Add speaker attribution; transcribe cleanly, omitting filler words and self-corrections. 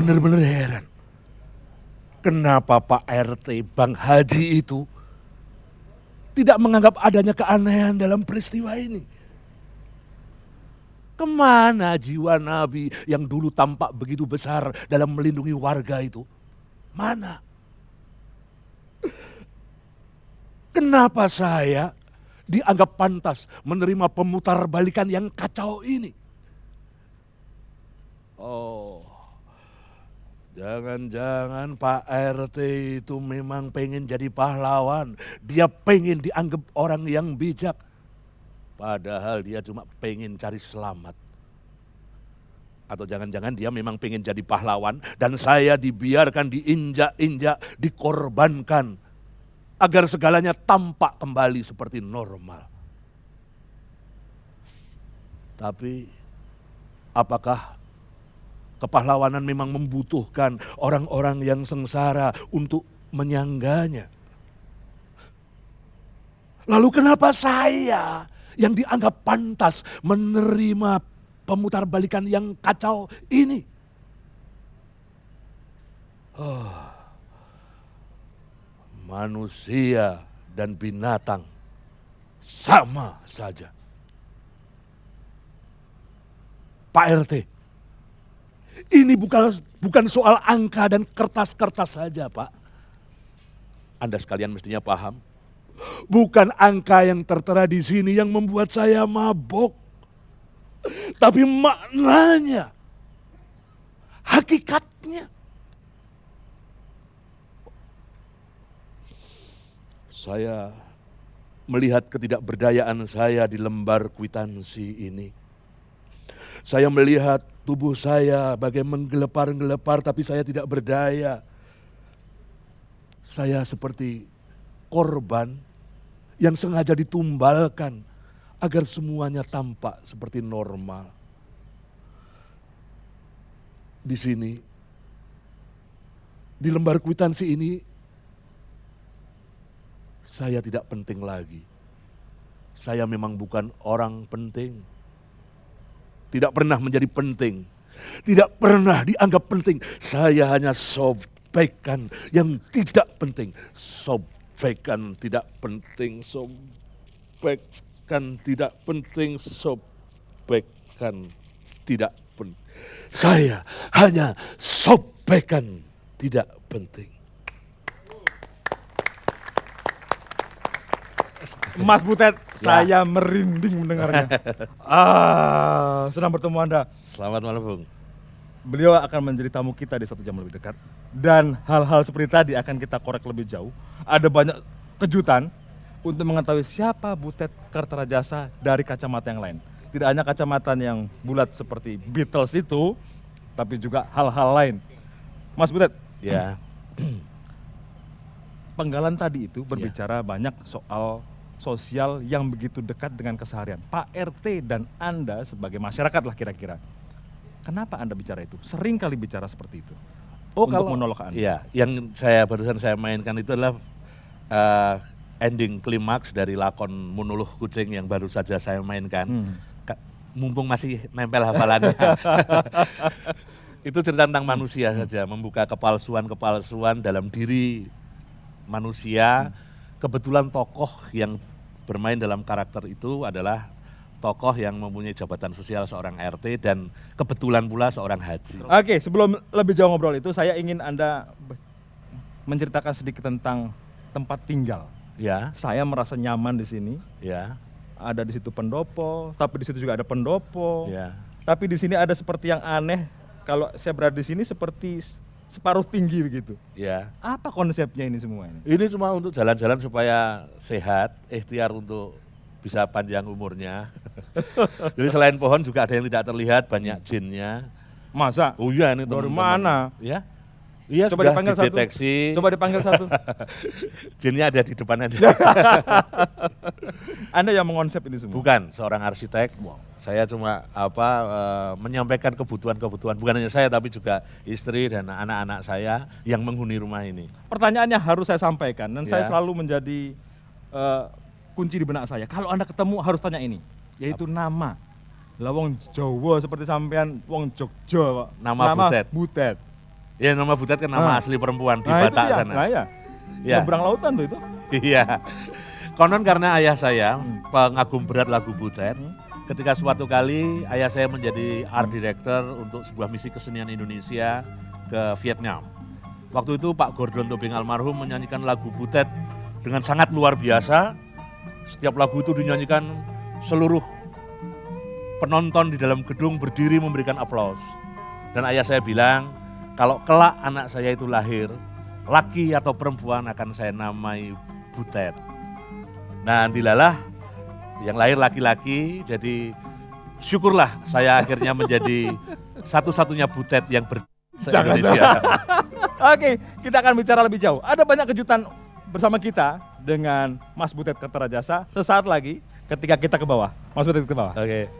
Speaker 1: benar-benar heran. Kenapa Pak RT Bang Haji itu tidak menganggap adanya keanehan dalam peristiwa ini? Kemana jiwa Nabi yang dulu tampak begitu besar dalam melindungi warga itu? Mana? Kenapa saya dianggap pantas menerima pemutarbalikan yang kacau ini? Oh, jangan-jangan Pak RT itu memang pengen jadi pahlawan. Dia pengen dianggap orang yang bijak. Padahal dia cuma pengen cari selamat. Atau jangan-jangan dia memang pengen jadi pahlawan dan saya dibiarkan diinjak-injak, dikorbankan agar segalanya tampak kembali seperti normal. Tapi apakah kepahlawanan memang membutuhkan orang-orang yang sengsara untuk menyangganya? Lalu kenapa saya yang dianggap pantas menerima pemutarbalikan yang kacau ini? Manusia dan binatang sama saja. Pak RT, ini bukan soal angka dan kertas-kertas saja, Pak. Anda sekalian mestinya paham. Bukan angka yang tertera di sini yang membuat saya mabok. Tapi maknanya, hakikatnya. Saya melihat ketidakberdayaan saya di lembar kwitansi ini. Saya melihat tubuh saya bagai menggelepar-gelepar tapi saya tidak berdaya. Saya seperti korban yang sengaja ditumbalkan agar semuanya tampak seperti normal. Di sini, di lembar kwitansi ini, saya tidak penting lagi. Saya memang bukan orang penting. Tidak pernah menjadi penting. Tidak pernah dianggap penting. Saya hanya sobekan yang tidak penting. Sobekan tidak penting. Sobekan tidak penting. Sobekan tidak penting. Saya hanya sobekan tidak penting.
Speaker 2: Mas Butet, saya merinding mendengarnya. Senang bertemu Anda.
Speaker 1: Selamat malam, Bung.
Speaker 2: Beliau akan menjadi tamu kita di 1 jam lebih dekat. Dan hal-hal seperti tadi akan kita korek lebih jauh. Ada banyak kejutan untuk mengetahui siapa Butet Kertarajasa dari kacamata yang lain. Tidak hanya kacamata yang bulat seperti Beatles itu, tapi juga hal-hal lain. Mas Butet,
Speaker 1: Ya,
Speaker 2: penggalan tadi itu berbicara banyak soal sosial yang begitu dekat dengan keseharian. Pak RT dan Anda sebagai masyarakat lah kira-kira. Kenapa Anda bicara itu? Sering kali bicara seperti itu. Untuk monolog Anda.
Speaker 1: Iya, yang barusan saya mainkan itu adalah ending klimaks dari lakon Munuluh Kucing yang baru saja saya mainkan. Mumpung masih nempel hafalannya. Itu cerita tentang manusia saja, membuka kepalsuan-kepalsuan dalam diri manusia. Kebetulan tokoh yang bermain dalam karakter itu adalah tokoh yang mempunyai jabatan sosial seorang RT dan kebetulan pula seorang haji.
Speaker 2: Oke, sebelum lebih jauh ngobrol itu, saya ingin Anda menceritakan sedikit tentang tempat tinggal.
Speaker 1: Ya,
Speaker 2: Saya merasa nyaman di sini.
Speaker 1: ya,
Speaker 2: Ada di situ pendopo, tapi di situ juga ada pendopo.
Speaker 1: ya.
Speaker 2: Tapi di sini ada seperti yang aneh. Kalau saya berada di sini seperti separuh tinggi begitu.
Speaker 1: Ya.
Speaker 2: Apa konsepnya ini semua ini?
Speaker 1: Ini cuma untuk jalan-jalan supaya sehat, ikhtiar untuk bisa panjang umurnya. Jadi selain pohon juga ada yang tidak terlihat, banyak jinnya.
Speaker 2: Masa?
Speaker 1: Oh iya, ini
Speaker 2: Dari
Speaker 1: teman-teman.
Speaker 2: mana?
Speaker 1: Ya, iya
Speaker 2: Coba
Speaker 1: sudah
Speaker 2: dipanggil satu.
Speaker 1: dideteksi.
Speaker 2: Coba dipanggil satu.
Speaker 1: Jinnya ada di depan Anda.
Speaker 2: Anda yang mengonsep ini semua?
Speaker 1: Bukan seorang arsitek. Saya cuma menyampaikan kebutuhan-kebutuhan, bukan hanya saya tapi juga istri dan anak-anak saya yang menghuni rumah ini.
Speaker 2: Pertanyaannya harus saya sampaikan dan saya
Speaker 1: Ya.
Speaker 2: selalu menjadi kunci di benak saya. Kalau Anda ketemu harus tanya ini, yaitu nama. Lah wong Jawa seperti sampean wong Jogja kok.
Speaker 1: Nama Butet.
Speaker 2: Butet.
Speaker 1: Ya nama Butet kan nama asli perempuan di
Speaker 2: Nah, itu
Speaker 1: Batak
Speaker 2: dia.
Speaker 1: sana.
Speaker 2: Nah, iya.
Speaker 1: Ya.
Speaker 2: Nyebrang lautan tuh itu.
Speaker 1: Iya. Konon karena ayah saya pengagum berat lagu Butet, ketika suatu kali ayah saya menjadi art director untuk sebuah misi kesenian Indonesia ke Vietnam. Waktu itu Pak Gordon Tobing almarhum menyanyikan lagu Butet dengan sangat luar biasa. Setiap lagu itu dinyanyikan, seluruh penonton di dalam gedung berdiri memberikan aplaus. Dan ayah saya bilang, kalau kelak anak saya itu lahir, laki atau perempuan akan saya namai Butet. Nah, dilalah yang lahir laki-laki, jadi syukurlah saya akhirnya menjadi satu-satunya Butet yang se-Indonesia.
Speaker 2: Oke, kita akan bicara lebih jauh. Ada banyak kejutan bersama kita dengan Mas Butet Kertarajasa. Sesaat lagi ketika kita ke bawah. Mas Butet ke bawah.
Speaker 1: Oke.